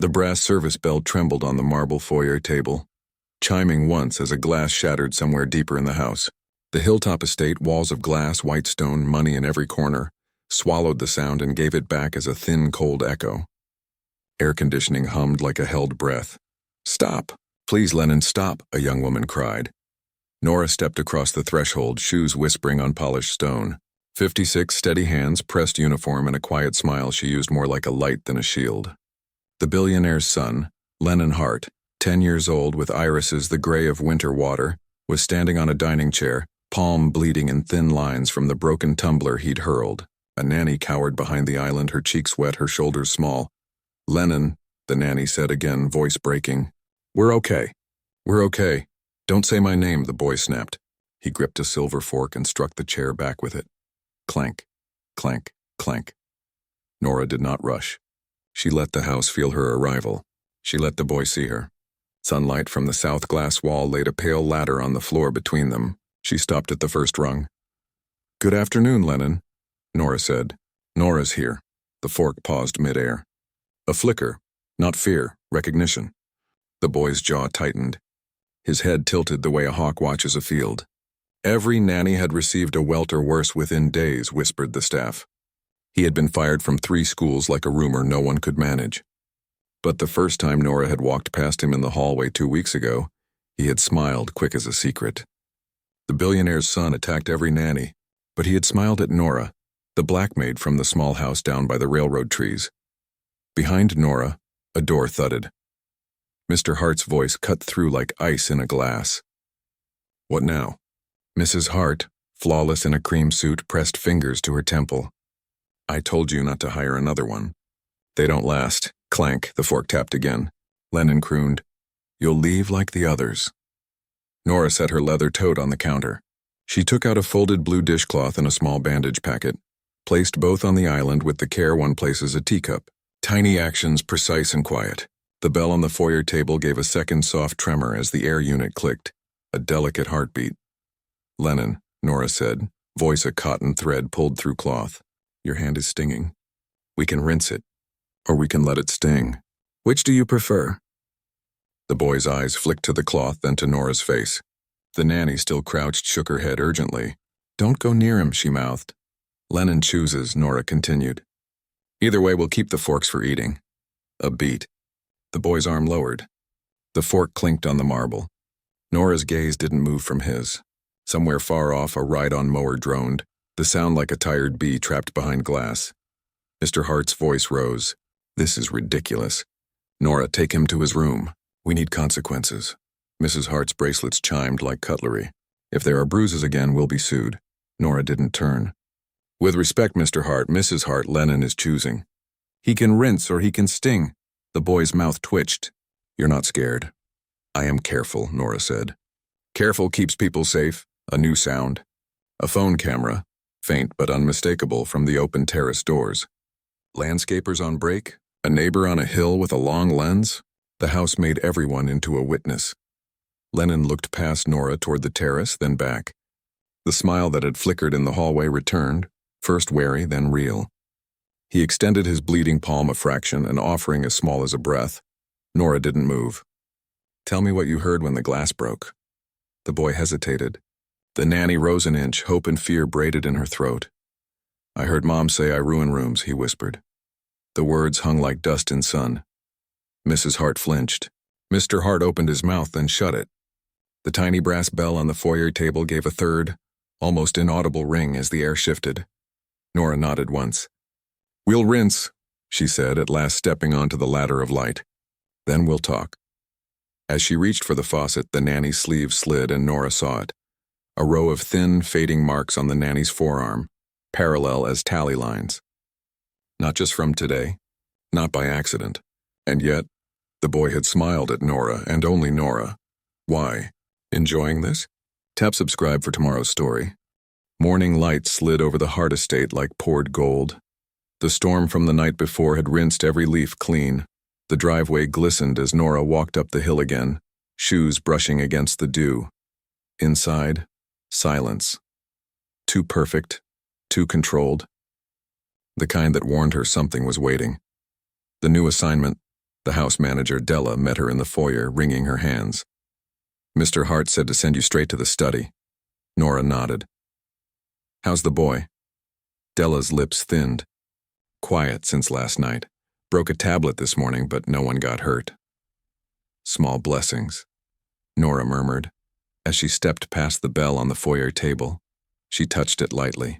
The brass service bell trembled on the marble foyer table, chiming once as a glass shattered somewhere deeper in the house. The hilltop estate, walls of glass, white stone, money in every corner, swallowed the sound and gave it back as a thin, cold echo. Air conditioning hummed like a held breath. "Stop! Please, Lennon, stop!" a young woman cried. Nora stepped across the threshold, shoes whispering on polished stone. 56 steady hands, pressed uniform, and a quiet smile she used more like a light than a shield. The billionaire's son, Lennon Hart, 10 years old with irises the gray of winter water, was standing on a dining chair, palm bleeding in thin lines from the broken tumbler he'd hurled. A nanny cowered behind the island, her cheeks wet, her shoulders small. "Lennon," the nanny said again, voice breaking. "We're okay. We're okay. Don't say my name," the boy snapped. He gripped a silver fork and struck the chair back with it. Clank, clank, clank. Nora did not rush. She let the house feel her arrival. She let the boy see her. Sunlight from the south glass wall laid a pale ladder on the floor between them. She stopped at the first rung. "Good afternoon, Lennon," Nora said. "Nora's here." The fork paused midair. A flicker, not fear, recognition. The boy's jaw tightened. His head tilted the way a hawk watches a field. "Every nanny had received a welter worse within days," whispered the staff. He had been fired from 3 schools like a rumor no one could manage. But the first time Nora had walked past him in the hallway 2 weeks ago, he had smiled quick as a secret. The billionaire's son attacked every nanny, but he had smiled at Nora, the black maid from the small house down by the railroad trees. Behind Nora, a door thudded. Mr. Hart's voice cut through like ice in a glass. "What now?" Mrs. Hart, flawless in a cream suit, pressed fingers to her temple. "I told you not to hire another one. They don't last." Clank, the fork tapped again. Lennon crooned, "You'll leave like the others." Nora set her leather tote on the counter. She took out a folded blue dishcloth and a small bandage packet, placed both on the island with the care one places a teacup. Tiny actions, precise and quiet. The bell on the foyer table gave a second soft tremor as the air unit clicked, a delicate heartbeat. "Lennon," Nora said, voice a cotton thread pulled through cloth. "Your hand is stinging. We can rinse it, or we can let it sting. Which do you prefer?" The boy's eyes flicked to the cloth, then to Nora's face. The nanny, still crouched, shook her head urgently. "Don't go near him," she mouthed. "Lennon chooses," Nora continued. "Either way, we'll keep the forks for eating." A beat. The boy's arm lowered. The fork clinked on the marble. Nora's gaze didn't move from his. Somewhere far off, a ride-on mower droned, the sound like a tired bee trapped behind glass. Mr. Hart's voice rose. "This is ridiculous. Nora, take him to his room. We need consequences." Mrs. Hart's bracelets chimed like cutlery. "If there are bruises again, we'll be sued." Nora didn't turn. "With respect, Mr. Hart, Mrs. Hart, Lennon is choosing. He can rinse or he can sting." The boy's mouth twitched. "You're not scared." "I am careful," Nora said. "Careful keeps people safe." A new sound. A phone camera, faint but unmistakable from the open terrace doors. Landscapers on break, a neighbor on a hill with a long lens. The house made everyone into a witness. Lennon looked past Nora toward the terrace, then back. The smile that had flickered in the hallway returned, first wary, then real. He extended his bleeding palm a fraction, an offering as small as a breath. Nora didn't move. "Tell me what you heard when the glass broke." The boy hesitated. The nanny rose an inch, hope and fear braided in her throat. "I heard Mom say I ruin rooms," he whispered. The words hung like dust in sun. Mrs. Hart flinched. Mr. Hart opened his mouth, then shut it. The tiny brass bell on the foyer table gave a third, almost inaudible ring as the air shifted. Nora nodded once. "We'll rinse," she said, at last stepping onto the ladder of light. "Then we'll talk." As she reached for the faucet, the nanny's sleeve slid and Nora saw it. A row of thin, fading marks on the nanny's forearm, parallel as tally lines. Not just from today, not by accident. And yet, the boy had smiled at Nora, and only Nora. Why? Enjoying this? Tap subscribe for tomorrow's story. Morning light slid over the Hart estate like poured gold. The storm from the night before had rinsed every leaf clean. The driveway glistened as Nora walked up the hill again, shoes brushing against the dew. Inside, silence. Too perfect, too controlled. The kind that warned her something was waiting. The new assignment, The house manager, Della, met her in the foyer, wringing her hands. "Mr. Hart said to send you straight to the study." Nora nodded. "How's the boy?" Della's lips thinned. "Quiet since last night. Broke a tablet this morning, but no one got hurt." "Small blessings," Nora murmured. As she stepped past the bell on the foyer table, she touched it lightly.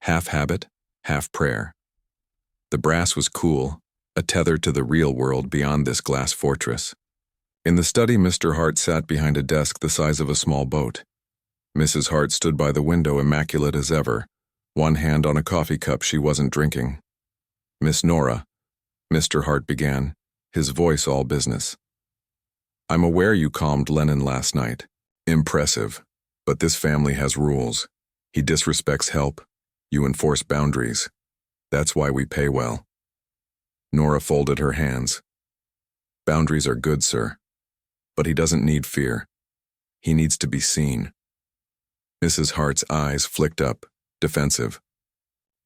Half habit, half prayer. The brass was cool, a tether to the real world beyond this glass fortress. In the study, Mr. Hart sat behind a desk the size of a small boat. Mrs. Hart stood by the window, immaculate as ever, one hand on a coffee cup she wasn't drinking. "Miss Nora," Mr. Hart began, his voice all business. "I'm aware you calmed Lennon last night. Impressive. But this family has rules. He disrespects help. You enforce boundaries. That's why we pay well." Nora folded her hands. "Boundaries are good, sir. But he doesn't need fear. He needs to be seen." Mrs. Hart's eyes flicked up, defensive.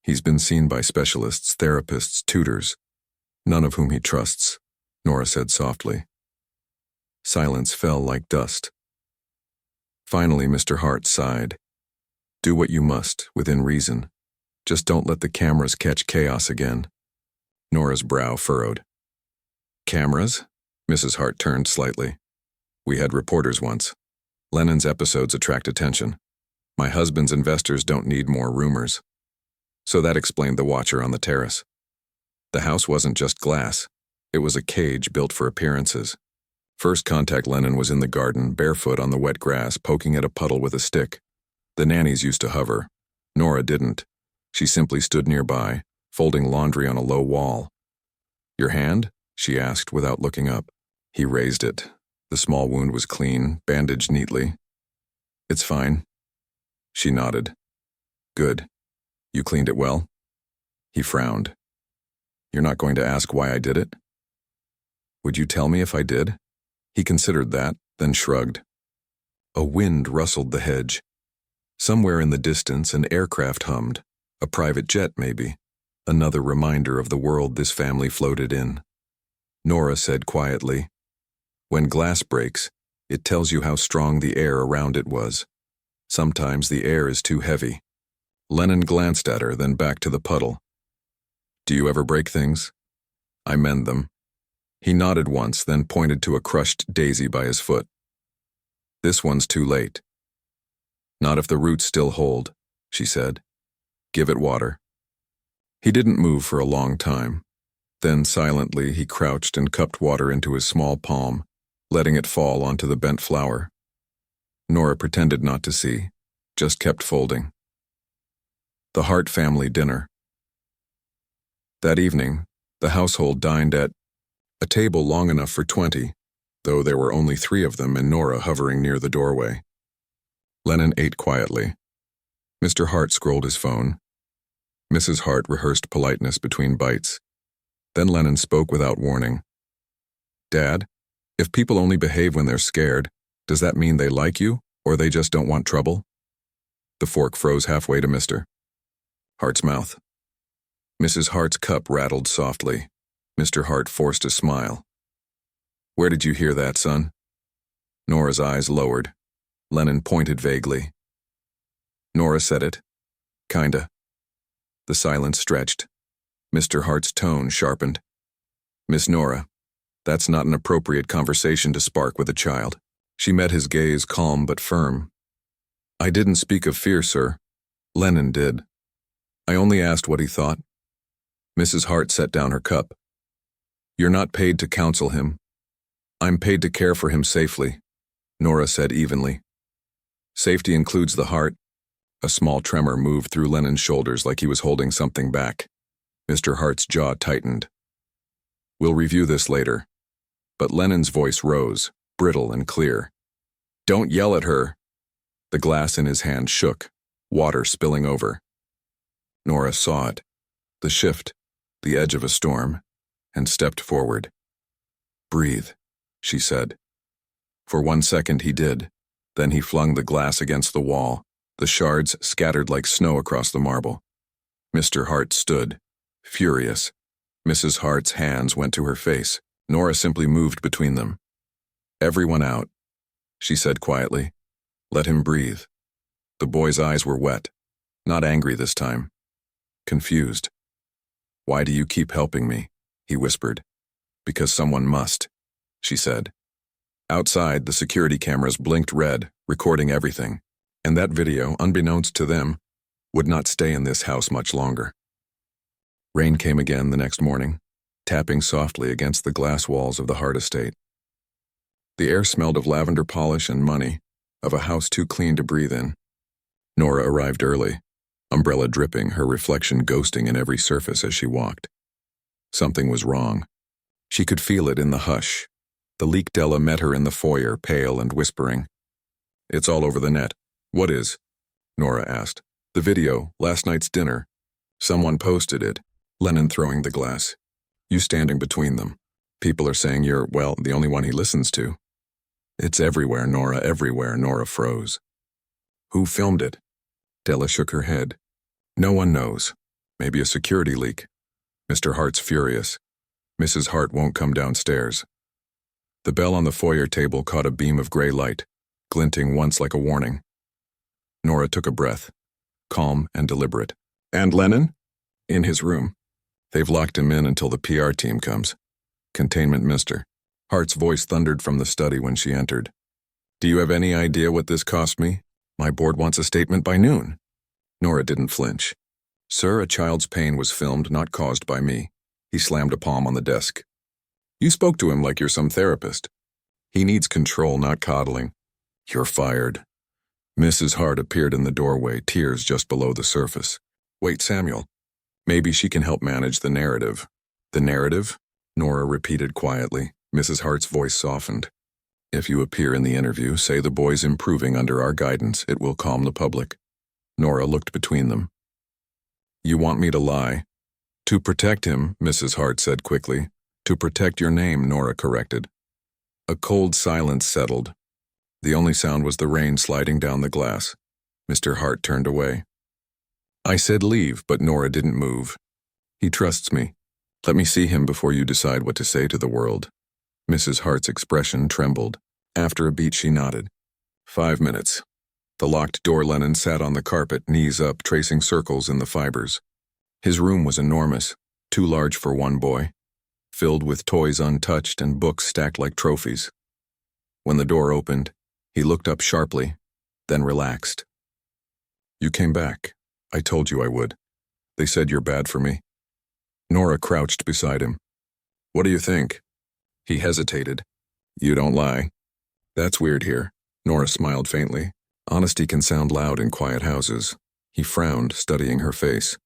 "He's been seen by specialists, therapists, tutors, none of whom he trusts," Nora said softly. Silence fell like dust. Finally, Mr. Hart sighed. "Do what you must, within reason. Just don't let the cameras catch chaos again." Nora's brow furrowed. "Cameras?" Mrs. Hart turned slightly. "We had reporters once. Lennon's episodes attract attention. My husband's investors don't need more rumors." So that explained the watcher on the terrace. The house wasn't just glass. It was a cage built for appearances. First contact, Lennon was in the garden, barefoot on the wet grass, poking at a puddle with a stick. The nannies used to hover. Nora didn't. She simply stood nearby, folding laundry on a low wall. "Your hand?" she asked without looking up. He raised it. The small wound was clean, bandaged neatly. "It's fine." She nodded. "Good. You cleaned it well?" He frowned. "You're not going to ask why I did it?" "Would you tell me if I did?" He considered that, then shrugged. A wind rustled the hedge. Somewhere in the distance, an aircraft hummed. A private jet, maybe. Another reminder of the world this family floated in. Nora said quietly, "When glass breaks, it tells you how strong the air around it was. Sometimes the air is too heavy." Lennon glanced at her, then back to the puddle. "Do you ever break things?" "I mend them." He nodded once, then pointed to a crushed daisy by his foot. "This one's too late." "Not if the roots still hold," she said. "Give it water." He didn't move for a long time. Then, silently, he crouched and cupped water into his small palm, letting it fall onto the bent flower. Nora pretended not to see, just kept folding. The Hart family dinner. That evening, the household dined at a table long enough for 20, though there were only 3 of them and Nora hovering near the doorway. Lennon ate quietly. Mr. Hart scrolled his phone. Mrs. Hart rehearsed politeness between bites. Then Lennon spoke without warning. "Dad, if people only behave when they're scared, does that mean they like you, or they just don't want trouble?" The fork froze halfway to Mr. Hart's mouth. Mrs. Hart's cup rattled softly. Mr. Hart forced a smile. "Where did you hear that, son?" Nora's eyes lowered. Lennon pointed vaguely. "Nora said it. Kinda." The silence stretched. Mr. Hart's tone sharpened. "Miss Nora, that's not an appropriate conversation to spark with a child." She met his gaze, calm but firm. "I didn't speak of fear, sir. Lennon did. I only asked what he thought." Mrs. Hart set down her cup. "You're not paid to counsel him. I'm paid to care for him safely," Nora said evenly. "Safety includes the heart." A small tremor moved through Lennon's shoulders like he was holding something back. Mr. Hart's jaw tightened. "We'll review this later." But Lennon's voice rose, brittle and clear. "Don't yell at her." The glass in his hand shook, water spilling over. Nora saw it, the shift, the edge of a storm, and stepped forward. "Breathe," she said. For 1 second he did, then he flung the glass against the wall, the shards scattered like snow across the marble. Mr. Hart stood, furious. Mrs. Hart's hands went to her face. Nora simply moved between them. "Everyone out," she said quietly. "Let him breathe." The boy's eyes were wet, not angry this time. Confused. "Why do you keep helping me?" he whispered. "Because someone must," she said. Outside, the security cameras blinked red, recording everything. And that video, unbeknownst to them, would not stay in this house much longer. Rain came again the next morning, tapping softly against the glass walls of the Hart estate. The air smelled of lavender polish and money, of a house too clean to breathe in. Nora arrived early, umbrella dripping, her reflection ghosting in every surface as she walked. Something was wrong. She could feel it in the hush. The leak Della met her in the foyer, pale and whispering. "It's all over the net." "What is?" Nora asked. "The video, last night's dinner. Someone posted it. Lennon throwing the glass. You standing between them. People are saying you're, well, the only one he listens to." "It's everywhere, Nora, everywhere." Nora froze. "Who filmed it?" Della shook her head. "No one knows. Maybe a security leak. Mr. Hart's furious. Mrs. Hart won't come downstairs." The bell on the foyer table caught a beam of gray light, glinting once like a warning. Nora took a breath, calm and deliberate. "And Lennon?" "In his room. They've locked him in until the PR team comes. Containment Mister." Hart's voice thundered from the study when she entered. "Do you have any idea what this cost me? My board wants a statement by noon." Nora didn't flinch. "Sir, a child's pain was filmed, not caused by me." He slammed a palm on the desk. "You spoke to him like you're some therapist. He needs control, not coddling." "You're fired." Mrs. Hart appeared in the doorway, tears just below the surface. "Wait, Samuel. Maybe she can help manage the narrative." "The narrative?" Nora repeated quietly. Mrs. Hart's voice softened. "If you appear in the interview, say the boy's improving under our guidance. It will calm the public." Nora looked between them. "You want me to lie?" "To protect him," Mrs. Hart said quickly. "To protect your name," Nora corrected. A cold silence settled. The only sound was the rain sliding down the glass. Mr. Hart turned away. "I said leave, but Nora didn't move." "He trusts me. Let me see him before you decide what to say to the world." Mrs. Hart's expression trembled. After a beat, she nodded. 5 minutes. The locked door. Lennon sat on the carpet, knees up, tracing circles in the fibers. His room was enormous, too large for one boy, filled with toys untouched and books stacked like trophies. When the door opened, he looked up sharply, then relaxed. "You came back. I told you I would. They said you're bad for me." Nora crouched beside him. "What do you think?" He hesitated. "You don't lie." "That's weird here." Nora smiled faintly. Honesty can sound loud in quiet houses. He frowned, studying her face.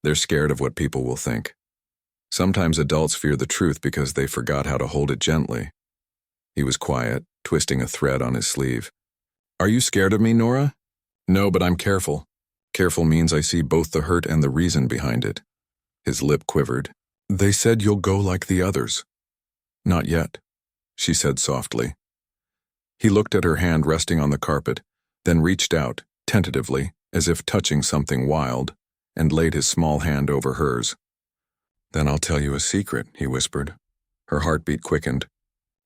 "They're scared of what people will think. Sometimes adults fear the truth because they forgot how to hold it gently." He was quiet, twisting a thread on his sleeve. "Are you scared of me, Nora?" "No, but I'm careful. Careful means I see both the hurt and the reason behind it." His lip quivered. "They said you'll go like the others." "Not yet," she said softly. He looked at her hand resting on the carpet, then reached out, tentatively, as if touching something wild, and laid his small hand over hers. "Then I'll tell you a secret," he whispered. Her heartbeat quickened.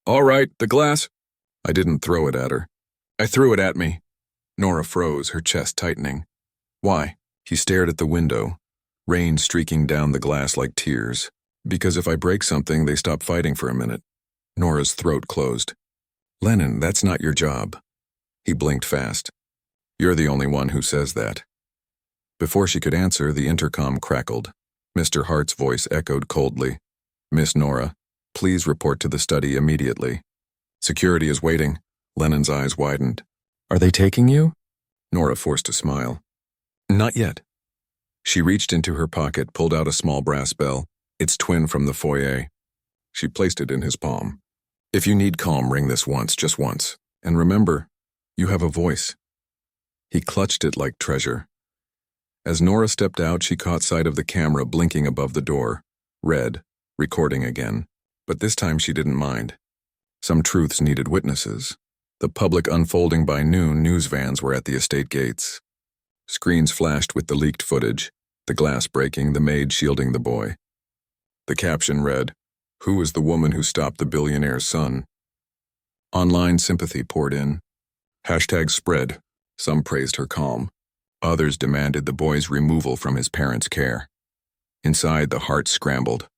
"All right, the glass." "I didn't throw it at her. I threw it at me." Nora froze, her chest tightening. "Why?" He stared at the window, rain streaking down the glass like tears. "Because if I break something, they stop fighting for a minute." Nora's throat closed. "Lennon, that's not your job." He blinked fast. "You're the only one who says that." Before she could answer, the intercom crackled. Mr. Hart's voice echoed coldly. "Miss Nora, please report to the study immediately." "Security is waiting." Lennon's eyes widened. "Are they taking you?" Nora forced a smile. "Not yet." She reached into her pocket, pulled out a small brass bell, its twin from the foyer. She placed it in his palm. "If you need calm, ring this once, just once. And remember, you have a voice." He clutched it like treasure. As Nora stepped out, she caught sight of the camera blinking above the door, red, recording again. But this time she didn't mind. Some truths needed witnesses. The public unfolding by noon, news vans were at the estate gates. Screens flashed with the leaked footage, the glass breaking, the maid shielding the boy. The caption read, Who was the woman who stopped the billionaire's son? Online sympathy poured in. Hashtag spread. Some praised her calm. Others demanded the boy's removal from his parents' care. Inside, the hearts scrambled.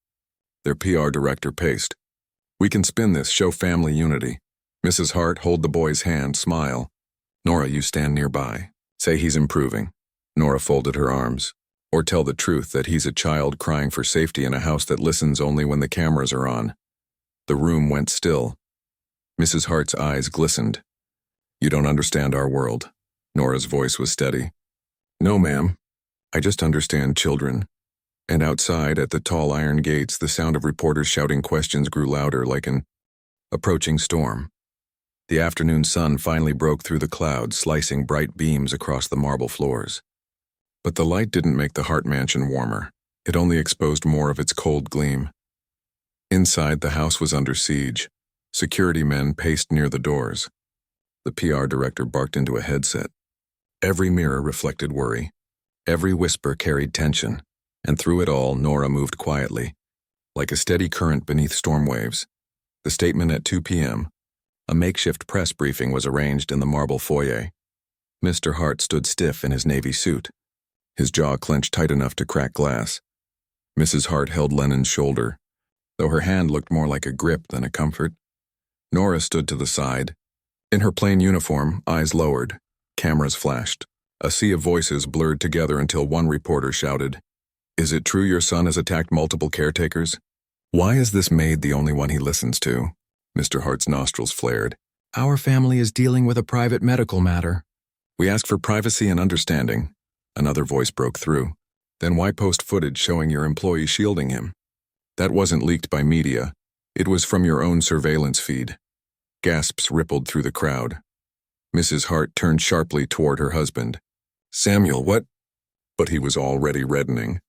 Their PR director paced. We can spin this, show family unity. Mrs. Hart, hold the boy's hand, smile. Nora, you stand nearby. Say he's improving. Nora folded her arms. Or tell the truth that he's a child crying for safety in a house that listens only when the cameras are on. The room went still. Mrs. Hart's eyes glistened. You don't understand our world. Nora's voice was steady. No, ma'am. I just understand children. And outside, at the tall iron gates, the sound of reporters shouting questions grew louder like an approaching storm. The afternoon sun finally broke through the clouds, slicing bright beams across the marble floors. But the light didn't make the Hart mansion warmer. It only exposed more of its cold gleam. Inside, the house was under siege. Security men paced near the doors. The PR director barked into a headset. Every mirror reflected worry. Every whisper carried tension. And through it all, Nora moved quietly, like a steady current beneath storm waves. The statement at 2 p.m. A makeshift press briefing was arranged in the marble foyer. Mr. Hart stood stiff in his navy suit, his jaw clenched tight enough to crack glass. Mrs. Hart held Lennon's shoulder, though her hand looked more like a grip than a comfort. Nora stood to the side. In her plain uniform, eyes lowered, cameras flashed. A sea of voices blurred together until one reporter shouted, Is it true your son has attacked multiple caretakers? Why is this maid the only one he listens to? Mr. Hart's nostrils flared. Our family is dealing with a private medical matter. We ask for privacy and understanding. Another voice broke through. Then why post footage showing your employee shielding him? That wasn't leaked by media. It was from your own surveillance feed. Gasps rippled through the crowd. Mrs. Hart turned sharply toward her husband. Samuel, what? But he was already reddening.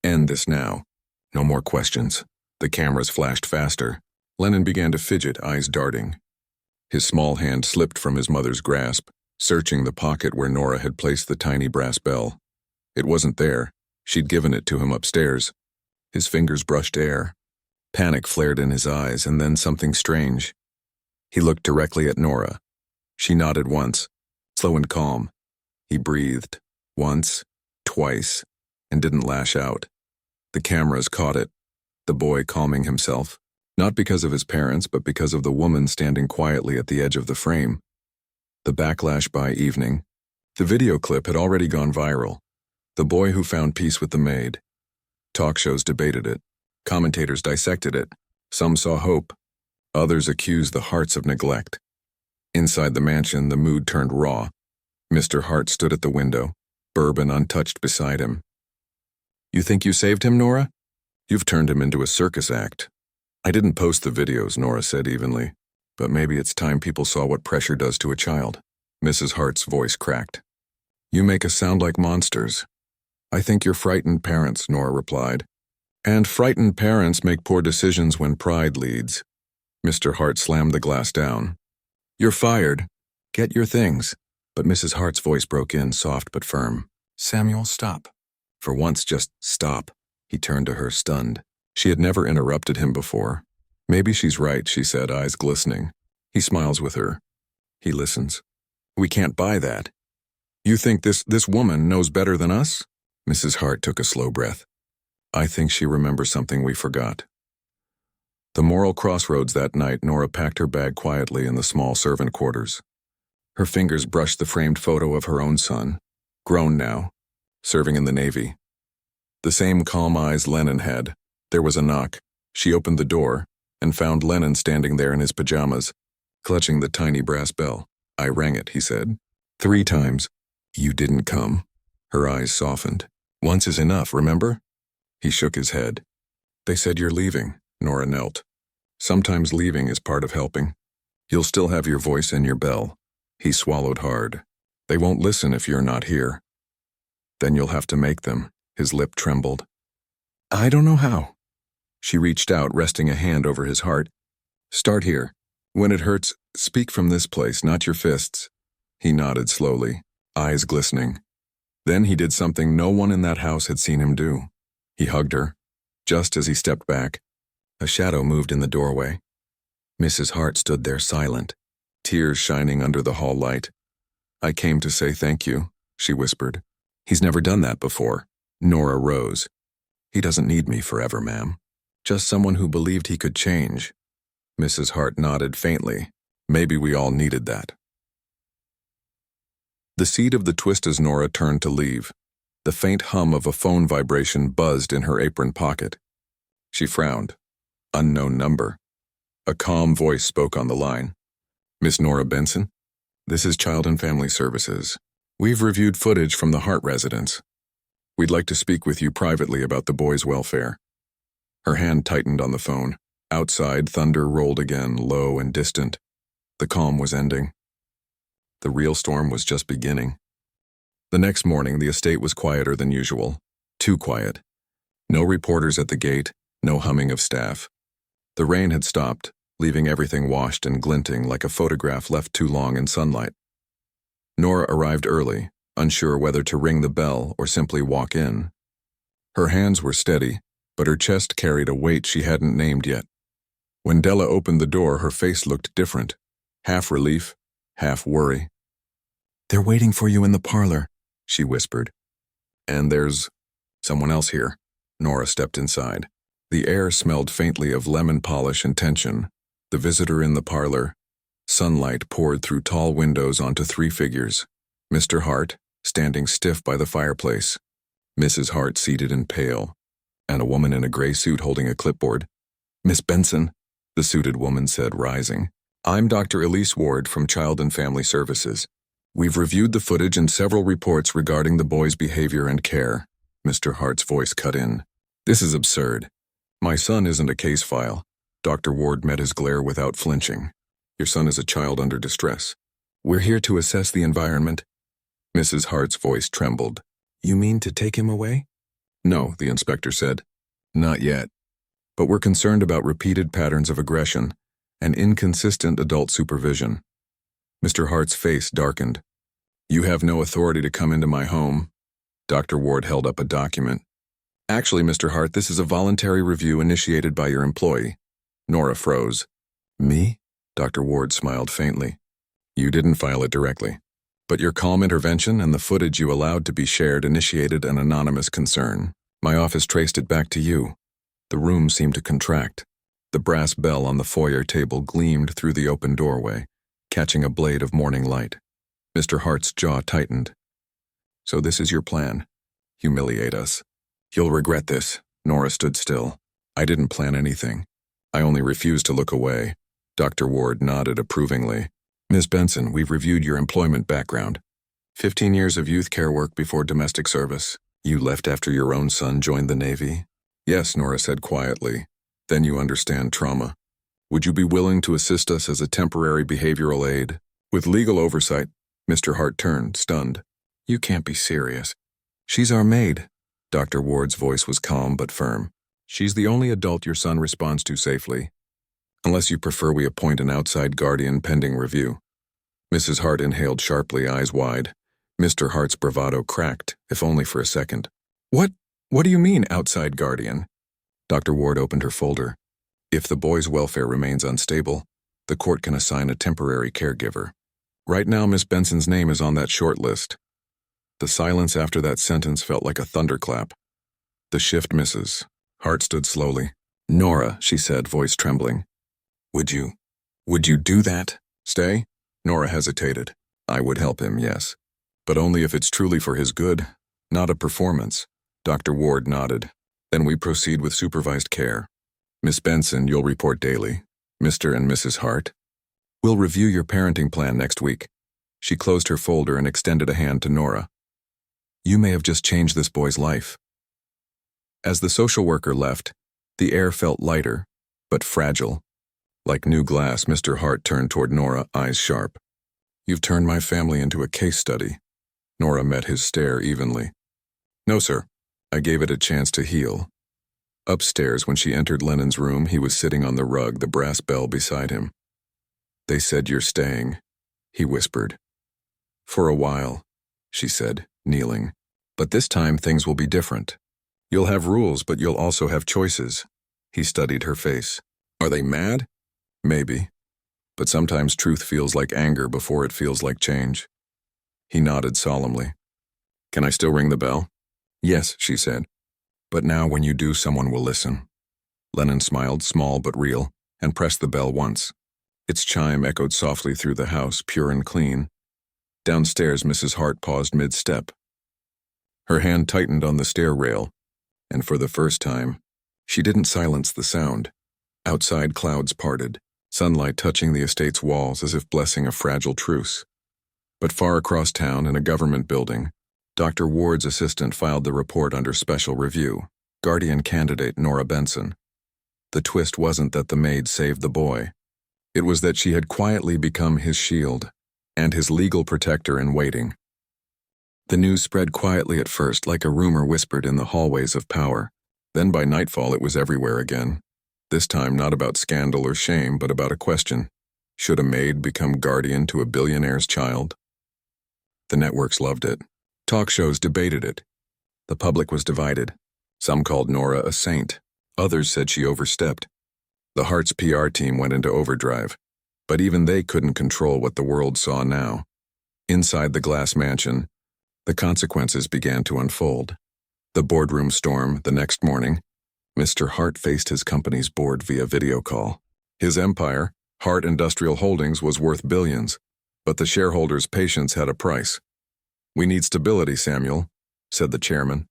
End this now. No more questions. The cameras flashed faster. Lennon began to fidget, eyes darting. His small hand slipped from his mother's grasp, searching the pocket where Nora had placed the tiny brass bell. It wasn't there. She'd given it to him upstairs. His fingers brushed air. Panic flared in his eyes, and then something strange. He looked directly at Nora. She nodded once, slow and calm. He breathed, once, twice, and didn't lash out. The cameras caught it, the boy calming himself, not because of his parents, but because of the woman standing quietly at the edge of the frame. The backlash by evening. The video clip had already gone viral. The boy who found peace with the maid. Talk shows debated it. Commentators dissected it. Some saw hope. Others accused the Harts of neglect. Inside the mansion, the mood turned raw. Mr. Hart stood at the window, bourbon untouched beside him. You think you saved him, Nora? You've turned him into a circus act. I didn't post the videos, Nora said evenly, but maybe it's time people saw what pressure does to a child. Mrs. Hart's voice cracked. You make us sound like monsters. I think you're frightened parents, Nora replied. And frightened parents make poor decisions when pride leads. Mr. Hart slammed the glass down. You're fired. Get your things. But Mrs. Hart's voice broke in, soft but firm. Samuel, stop. For once, just stop. He turned to her, stunned. She had never interrupted him before. Maybe she's right, she said, eyes glistening. He smiles with her. He listens. We can't buy that. You think this woman knows better than us? Mrs. Hart took a slow breath. I think she remembers something we forgot. The moral crossroads that night, Nora packed her bag quietly in the small servant quarters. Her fingers brushed the framed photo of her own son, grown now, serving in the Navy. The same calm eyes Lennon had. There was a knock. She opened the door and found Lennon standing there in his pajamas, clutching the tiny brass bell. I rang it, he said. 3 times. You didn't come. Her eyes softened. Once is enough, remember? He shook his head. They said you're leaving. Nora knelt. Sometimes leaving is part of helping. You'll still have your voice and your bell. He swallowed hard. They won't listen if you're not here. Then you'll have to make them. His lip trembled. I don't know how. She reached out, resting a hand over his heart. Start here. When it hurts, speak from this place, not your fists. He nodded slowly, eyes glistening. Then he did something no one in that house had seen him do. He hugged her, just as he stepped back. A shadow moved in the doorway. Mrs. Hart stood there silent, tears shining under the hall light. "I came to say thank you," she whispered. "He's never done that before." Nora rose. "He doesn't need me forever, ma'am. Just someone who believed he could change." Mrs. Hart nodded faintly. "Maybe we all needed that." The seed of the twist as Nora turned to leave. The faint hum of a phone vibration buzzed in her apron pocket. She frowned. Unknown number. A calm voice spoke on the line. "Miss Nora Benson? This is Child and Family Services. We've reviewed footage from the Hart residence. We'd like to speak with you privately about the boy's welfare." Her hand tightened on the phone. Outside, thunder rolled again, low and distant. The calm was ending. The real storm was just beginning. The next morning, the estate was quieter than usual. Too quiet. No reporters at the gate, no humming of staff. The rain had stopped, leaving everything washed and glinting like a photograph left too long in sunlight. Nora arrived early, unsure whether to ring the bell or simply walk in. Her hands were steady, but her chest carried a weight she hadn't named yet. When Della opened the door, her face looked different, half relief, half worry. "They're waiting for you in the parlor," she whispered. "And there's someone else here." Nora stepped inside. The air smelled faintly of lemon polish and tension. The visitor in the parlor. Sunlight poured through tall windows onto three figures. Mr. Hart, standing stiff by the fireplace. Mrs. Hart seated and pale. And a woman in a gray suit holding a clipboard. "Miss Benson," the suited woman said, rising. "I'm Dr. Elise Ward from Child and Family Services. We've reviewed the footage and several reports regarding the boy's behavior and care." Mr. Hart's voice cut in. "This is absurd. My son isn't a case file." Dr. Ward met his glare without flinching. "Your son is a child under distress. We're here to assess the environment." Mrs. Hart's voice trembled. "You mean to take him away?" "No," the inspector said. "Not yet. But we're concerned about repeated patterns of aggression and inconsistent adult supervision." Mr. Hart's face darkened. "You have no authority to come into my home." Dr. Ward held up a document. "Actually, Mr. Hart, this is a voluntary review initiated by your employee." Nora froze. "Me?" Dr. Ward smiled faintly. "You didn't file it directly. But your calm intervention and the footage you allowed to be shared initiated an anonymous concern. My office traced it back to you." The room seemed to contract. The brass bell on the foyer table gleamed through the open doorway, catching a blade of morning light. Mr. Hart's jaw tightened. "So this is your plan? Humiliate us. You'll regret this." Nora stood still. "I didn't plan anything. I only refused to look away." Dr. Ward nodded approvingly. "Ms. Benson, we've reviewed your employment background. 15 years of youth care work before domestic service. You left after your own son joined the Navy?" "Yes," Nora said quietly. "Then you understand trauma. Would you be willing to assist us as a temporary behavioral aid? With legal oversight." Mr. Hart turned, stunned. "You can't be serious." "She's our maid." Dr. Ward's voice was calm but firm. "She's the only adult your son responds to safely. Unless you prefer we appoint an outside guardian pending review." Mrs. Hart inhaled sharply, eyes wide. Mr. Hart's bravado cracked, if only for a second. What do you mean, outside guardian?" Dr. Ward opened her folder. "If the boy's welfare remains unstable, the court can assign a temporary caregiver. Right now, Miss Benson's name is on that short list." The silence after that sentence felt like a thunderclap. "The shift misses." Hart stood slowly. "Nora," she said, voice trembling. Would you do that? Stay?" Nora hesitated. "I would help him, yes. But only if it's truly for his good, not a performance." Dr. Ward nodded. "Then we proceed with supervised care. Miss Benson, you'll report daily. Mr. and Mrs. Hart. We'll review your parenting plan next week." She closed her folder and extended a hand to Nora. "You may have just changed this boy's life." As the social worker left, the air felt lighter, but fragile. Like new glass, Mr. Hart turned toward Nora, eyes sharp. "You've turned my family into a case study." Nora met his stare evenly. "No, sir. I gave it a chance to heal." Upstairs, when she entered Lennon's room, he was sitting on the rug, the brass bell beside him. "They said you're staying," he whispered. "For a while," she said, kneeling. "But this time things will be different. You'll have rules, but you'll also have choices." He studied her face. Are they mad? Maybe. But sometimes truth feels like anger before it feels like change. He nodded solemnly. Can I still ring the bell? Yes, she said. But now when you do, someone will listen. Lennon smiled, small but real, and pressed the bell once. Its chime echoed softly through the house, pure and clean. Downstairs, Mrs. Hart paused mid-step. Her hand tightened on the stair rail, and for the first time, she didn't silence the sound. Outside, clouds parted, sunlight touching the estate's walls as if blessing a fragile truce. But far across town, in a government building, Dr. Ward's assistant filed the report under special review. Guardian candidate Nora Benson. The twist wasn't that the maid saved the boy. It was that she had quietly become his shield, and his legal protector in waiting. The news spread quietly at first, like a rumor whispered in the hallways of power. Then by nightfall it was everywhere again. This time not about scandal or shame, but about a question. Should a maid become guardian to a billionaire's child? The networks loved it. Talk shows debated it. The public was divided. Some called Nora a saint. Others said she overstepped. The Hart's PR team went into overdrive. But even they couldn't control what the world saw now. Inside the glass mansion, the consequences began to unfold. The boardroom storm the next morning. Mr. Hart faced his company's board via video call. His empire, Hart Industrial Holdings, was worth billions, but the shareholders' patience had a price. We need stability, Samuel, said the chairman.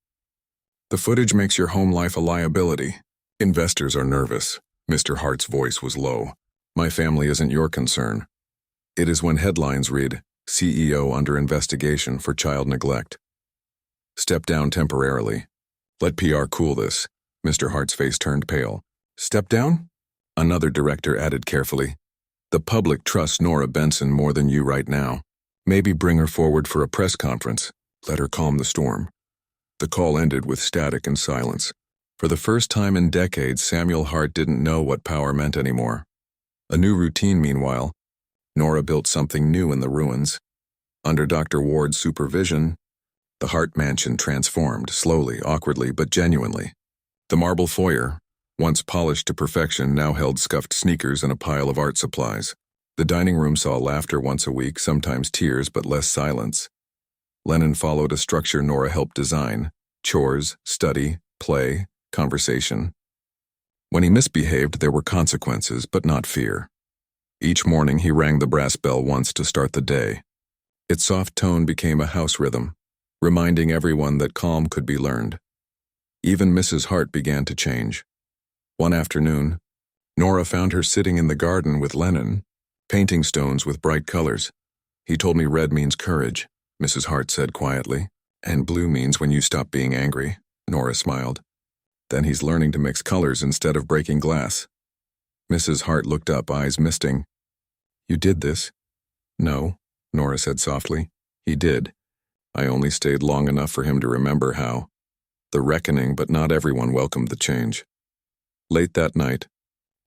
The footage makes your home life a liability. Investors are nervous. Mr. Hart's voice was low. My family isn't your concern. It is when headlines read, CEO under investigation for child neglect. Step down temporarily. Let PR cool this. Mr. Hart's face turned pale. Step down? Another director added carefully. The public trusts Nora Benson more than you right now. Maybe bring her forward for a press conference. Let her calm the storm. The call ended with static and silence. For the first time in decades, Samuel Hart didn't know what power meant anymore. A new routine, meanwhile. Nora built something new in the ruins. Under Dr. Ward's supervision, the Hart mansion transformed, slowly, awkwardly, but genuinely. The marble foyer, once polished to perfection, now held scuffed sneakers and a pile of art supplies. The dining room saw laughter once a week, sometimes tears, but less silence. Lennon followed a structure Nora helped design: chores, study, play, conversation. When he misbehaved, there were consequences, but not fear. Each morning he rang the brass bell once to start the day. Its soft tone became a house rhythm, reminding everyone that calm could be learned. Even Mrs. Hart began to change. One afternoon, Nora found her sitting in the garden with Lennon, painting stones with bright colors. He told me red means courage, Mrs. Hart said quietly, and blue means when you stop being angry, Nora smiled. Then he's learning to mix colors instead of breaking glass. Mrs. Hart looked up, eyes misting. You did this? No, Nora said softly. He did. I only stayed long enough for him to remember how. The reckoning, but not everyone welcomed the change. Late that night,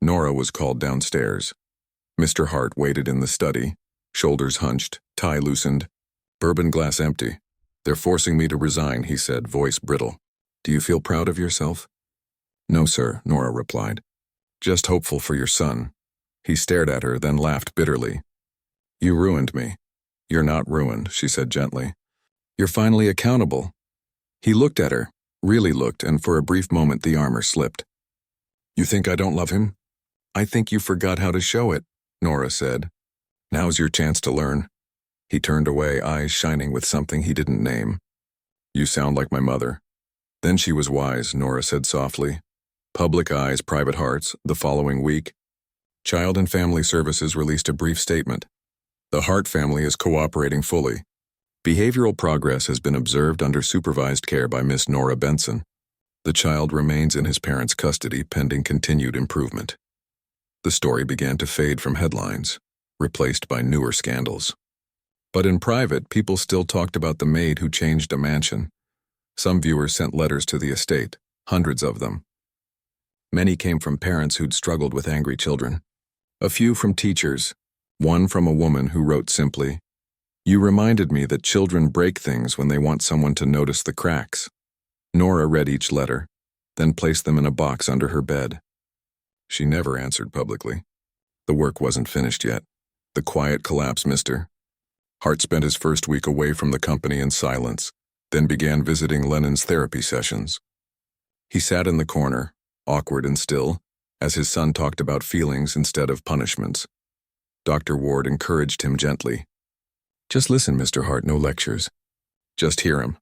Nora was called downstairs. Mr. Hart waited in the study, shoulders hunched, tie loosened, bourbon glass empty. They're forcing me to resign, he said, voice brittle. Do you feel proud of yourself? No, sir, Nora replied. Just hopeful for your son. He stared at her, then laughed bitterly. You ruined me. You're not ruined, she said gently. You're finally accountable. He looked at her, really looked, and for a brief moment the armor slipped. You think I don't love him? I think you forgot how to show it, Nora said. Now's your chance to learn. He turned away, eyes shining with something he didn't name. You sound like my mother. Then she was wise, Nora said softly. Public eyes, private hearts. The following week, Child and Family Services released a brief statement. The Hart family is cooperating fully. Behavioral progress has been observed under supervised care by Miss Nora Benson. The child remains in his parents' custody pending continued improvement. The story began to fade from headlines, replaced by newer scandals. But in private, people still talked about the maid who changed a mansion. Some viewers sent letters to the estate, hundreds of them. Many came from parents who'd struggled with angry children. A few from teachers, one from a woman who wrote simply, You reminded me that children break things when they want someone to notice the cracks. Nora read each letter, then placed them in a box under her bed. She never answered publicly. The work wasn't finished yet. The quiet collapse missed her. Hart spent his first week away from the company in silence, then began visiting Lennon's therapy sessions. He sat in the corner, awkward and still, as his son talked about feelings instead of punishments. Dr. Ward encouraged him gently. "Just listen, Mr. Hart, no lectures. Just hear him."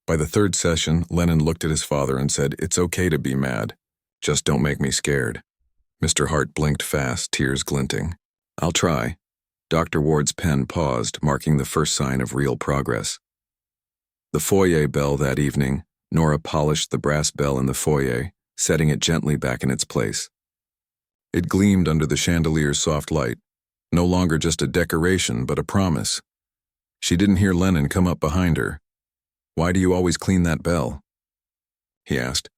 By the third session, Lennon looked at his father and said, "It's okay to be mad. Just don't make me scared." Mr. Hart blinked fast, tears glinting. "I'll try." Dr. Ward's pen paused, marking the first sign of real progress. The foyer bell that evening, Nora polished the brass bell in the foyer, setting it gently back in its place. It gleamed under the chandelier's soft light, no longer just a decoration but a promise. She didn't hear Lennon come up behind her. "Why do you always clean that bell?" he asked.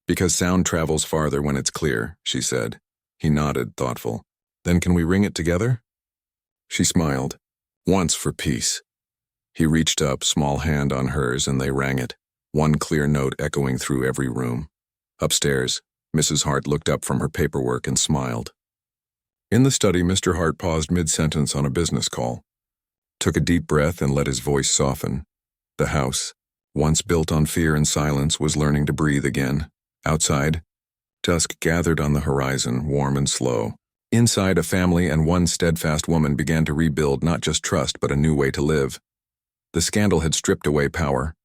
"Because sound travels farther when it's clear," she said. He nodded, thoughtful. "Then can we ring it together?" She smiled. "Once for peace." He reached up, small hand on hers, and they rang it, one clear note echoing through every room. Upstairs, Mrs. Hart looked up from her paperwork and smiled. In the study, Mr. Hart paused mid-sentence on a business call, took a deep breath and let his voice soften. The house, once built on fear and silence, was learning to breathe again. Outside, dusk gathered on the horizon, warm and slow. Inside, a family and one steadfast woman began to rebuild not just trust but a new way to live. The scandal had stripped away power.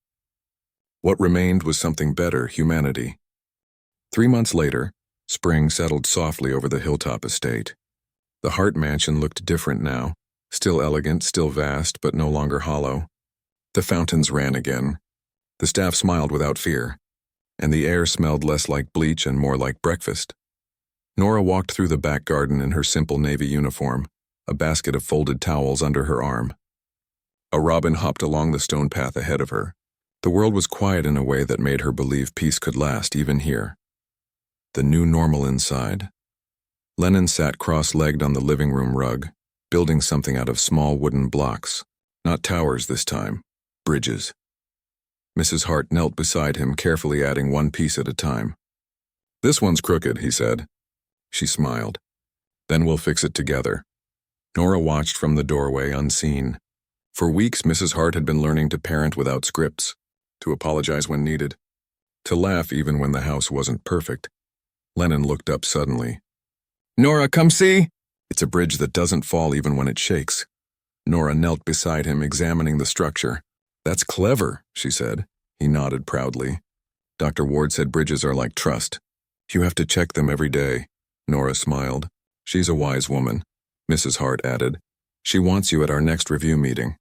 What remained was something better, humanity. 3 months later, spring settled softly over the hilltop estate. The Hart mansion looked different now, still elegant, still vast, but no longer hollow. The fountains ran again. The staff smiled without fear, and the air smelled less like bleach and more like breakfast. Nora walked through the back garden in her simple navy uniform, a basket of folded towels under her arm. A robin hopped along the stone path ahead of her. The world was quiet in a way that made her believe peace could last even here. The new normal inside. Lennon sat cross-legged on the living room rug, building something out of small wooden blocks. Not towers this time, bridges. Mrs. Hart knelt beside him, carefully adding one piece at a time. "This one's crooked," he said. She smiled. "Then we'll fix it together." Nora watched from the doorway, unseen. For weeks, Mrs. Hart had been learning to parent without scripts, to apologize when needed, to laugh even when the house wasn't perfect. Lennon looked up suddenly. "Nora, come see!" "It's a bridge that doesn't fall even when it shakes." Nora knelt beside him, examining the structure. "That's clever," she said. He nodded proudly. "Dr. Ward said bridges are like trust. You have to check them every day." Nora smiled. "She's a wise woman," Mrs. Hart added. "She wants you at our next review meeting.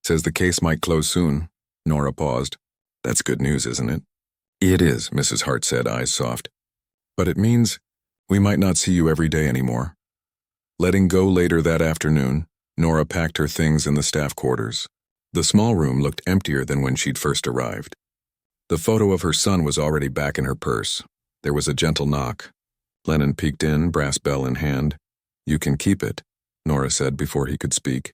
Says the case might close soon." Nora paused. "That's good news, isn't it?" "It is," Mrs. Hart said, eyes soft. "But it means we might not see you every day anymore." Letting go later that afternoon, Nora packed her things in the staff quarters. The small room looked emptier than when she'd first arrived. The photo of her son was already back in her purse. There was a gentle knock. Lennon peeked in, brass bell in hand. "You can keep it," Nora said before he could speak.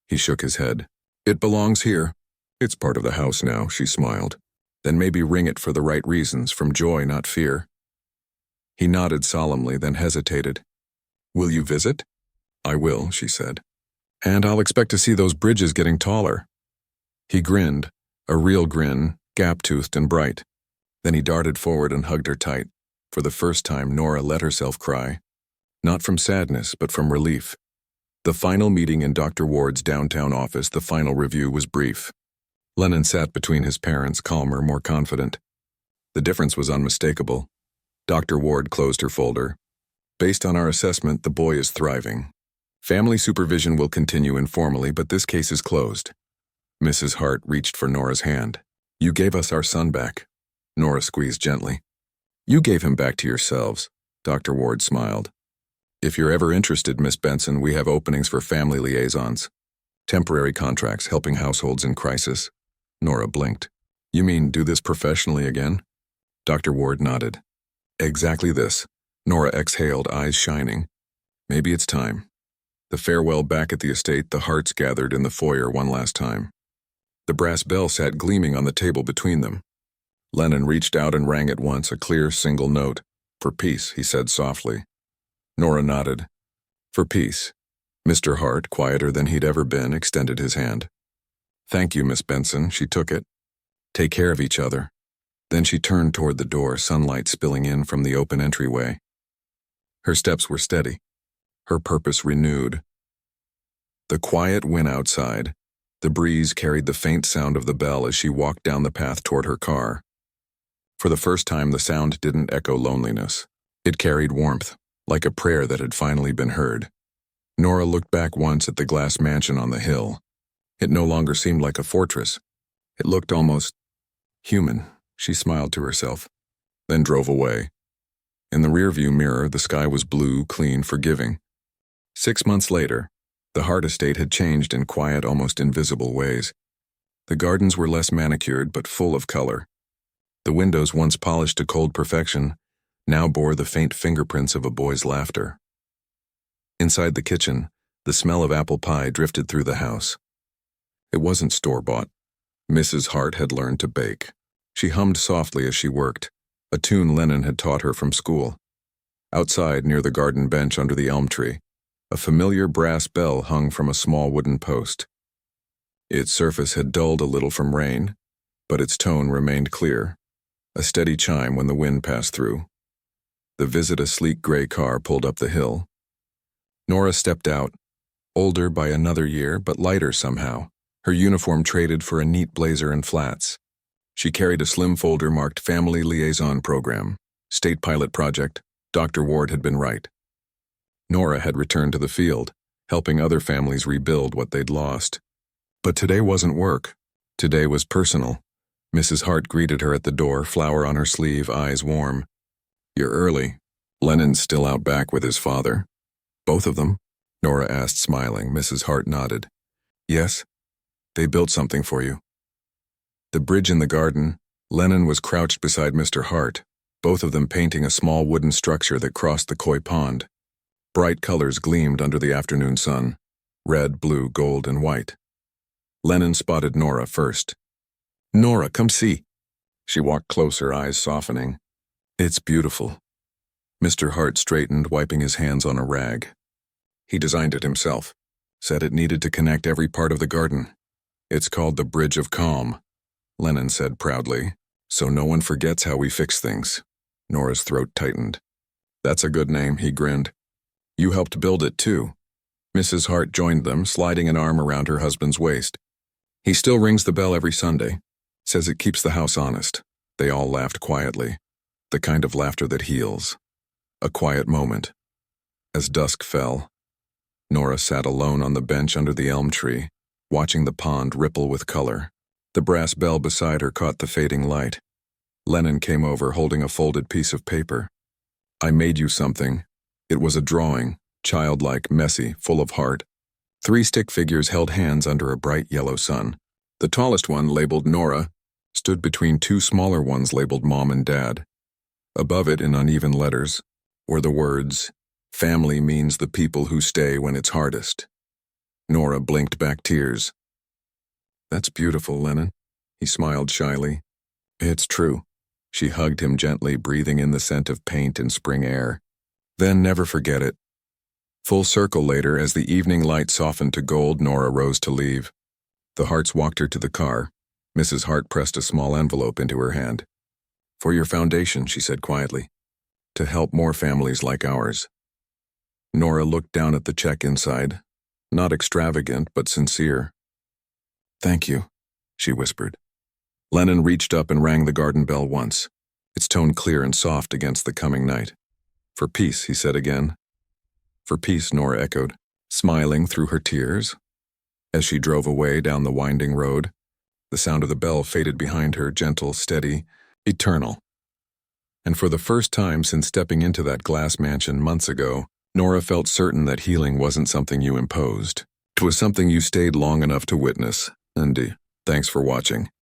He shook his head. "It belongs here. It's part of the house now," she smiled. "Then maybe ring it for the right reasons, from joy, not fear." He nodded solemnly, then hesitated. "Will you visit?" "I will," she said. "And I'll expect to see those bridges getting taller." He grinned, a real grin, gap-toothed and bright. Then he darted forward and hugged her tight. For the first time, Nora let herself cry. Not from sadness, but from relief. The final meeting in Dr. Ward's downtown office, the final review, was brief. Lennon sat between his parents, calmer, more confident. The difference was unmistakable. Dr. Ward closed her folder. "Based on our assessment, the boy is thriving. Family supervision will continue informally, but this case is closed." Mrs. Hart reached for Nora's hand. "You gave us our son back." Nora squeezed gently. "You gave him back to yourselves," Dr. Ward smiled. "If you're ever interested, Miss Benson, we have openings for family liaisons. Temporary contracts helping households in crisis." Nora blinked. "You mean do this professionally again?" Dr. Ward nodded. "Exactly this." Nora exhaled, eyes shining. "Maybe it's time." The farewell back at the estate, the Harts gathered in the foyer one last time. The brass bell sat gleaming on the table between them. Lennon reached out and rang it once, a clear, single note, For peace, he said softly. Nora nodded. For peace. Mr. Hart, quieter than he'd ever been, extended his hand. Thank you, Miss Benson. She took it. Take care of each other. Then she turned toward the door, sunlight spilling in from the open entryway. Her steps were steady, her purpose renewed. The quiet went outside. The breeze carried the faint sound of the bell as she walked down the path toward her car. For the first time, the sound didn't echo loneliness. It carried warmth, like a prayer that had finally been heard. Nora looked back once at the glass mansion on the hill. It no longer seemed like a fortress. It looked almost human. She smiled to herself, then drove away. In the rearview mirror, the sky was blue, clean, forgiving. 6 months later, the Hart estate had changed in quiet, almost invisible ways. The gardens were less manicured but full of color. The windows, once polished to cold perfection, now bore the faint fingerprints of a boy's laughter. Inside the kitchen, the smell of apple pie drifted through the house. It wasn't store-bought. Mrs. Hart had learned to bake. She hummed softly as she worked, a tune Lennon had taught her from school. Outside, near the garden bench under the elm tree, a familiar brass bell hung from a small wooden post. Its surface had dulled a little from rain, but its tone remained clear, a steady chime when the wind passed through. The visit a sleek gray car pulled up the hill. Nora stepped out, older by another year, but lighter somehow, her uniform traded for a neat blazer and flats. She carried a slim folder marked Family Liaison Program, State Pilot Project. Dr. Ward had been right. Nora had returned to the field, helping other families rebuild what they'd lost. But today wasn't work. Today was personal. Mrs. Hart greeted her at the door, flower on her sleeve, eyes warm. You're early. Lennon's still out back with his father. Both of them? Nora asked, smiling. Mrs. Hart nodded. Yes. They built something for you. The bridge in the garden, Lennon was crouched beside Mr. Hart, both of them painting a small wooden structure that crossed the koi pond. Bright colors gleamed under the afternoon sun, red, blue, gold, and white. Lennon spotted Nora first. Nora, come see. She walked closer, eyes softening. It's beautiful. Mr. Hart straightened, wiping his hands on a rag. He designed it himself, said it needed to connect every part of the garden. It's called the Bridge of Calm, Lennon said proudly, so no one forgets how we fix things. Nora's throat tightened. That's a good name, he grinned. You helped build it, too. Mrs. Hart joined them, sliding an arm around her husband's waist. He still rings the bell every Sunday. Says it keeps the house honest. They all laughed quietly. The kind of laughter that heals. A quiet moment. As dusk fell, Nora sat alone on the bench under the elm tree, watching the pond ripple with color. The brass bell beside her caught the fading light. Lennon came over, holding a folded piece of paper. I made you something. It was a drawing, childlike, messy, full of heart. 3 stick figures held hands under a bright yellow sun. The tallest one, labeled Nora, stood between 2 smaller ones labeled Mom and Dad. Above it, in uneven letters, were the words, Family means the people who stay when it's hardest. Nora blinked back tears. That's beautiful, Lennon. He smiled shyly. It's true. She hugged him gently, breathing in the scent of paint and spring air. Then never forget it. Full circle later, as the evening light softened to gold, Nora rose to leave. The Harts walked her to the car. Mrs. Hart pressed a small envelope into her hand. For your foundation, she said quietly. To help more families like ours. Nora looked down at the check inside. Not extravagant, but sincere. Thank you, she whispered. Lennon reached up and rang the garden bell once, its tone clear and soft against the coming night. For peace, he said again. For peace, Nora echoed, smiling through her tears. As she drove away down the winding road, the sound of the bell faded behind her, gentle, steady, eternal. And for the first time since stepping into that glass mansion months ago, Nora felt certain that healing wasn't something you imposed. It was something you stayed long enough to witness. And thanks for watching.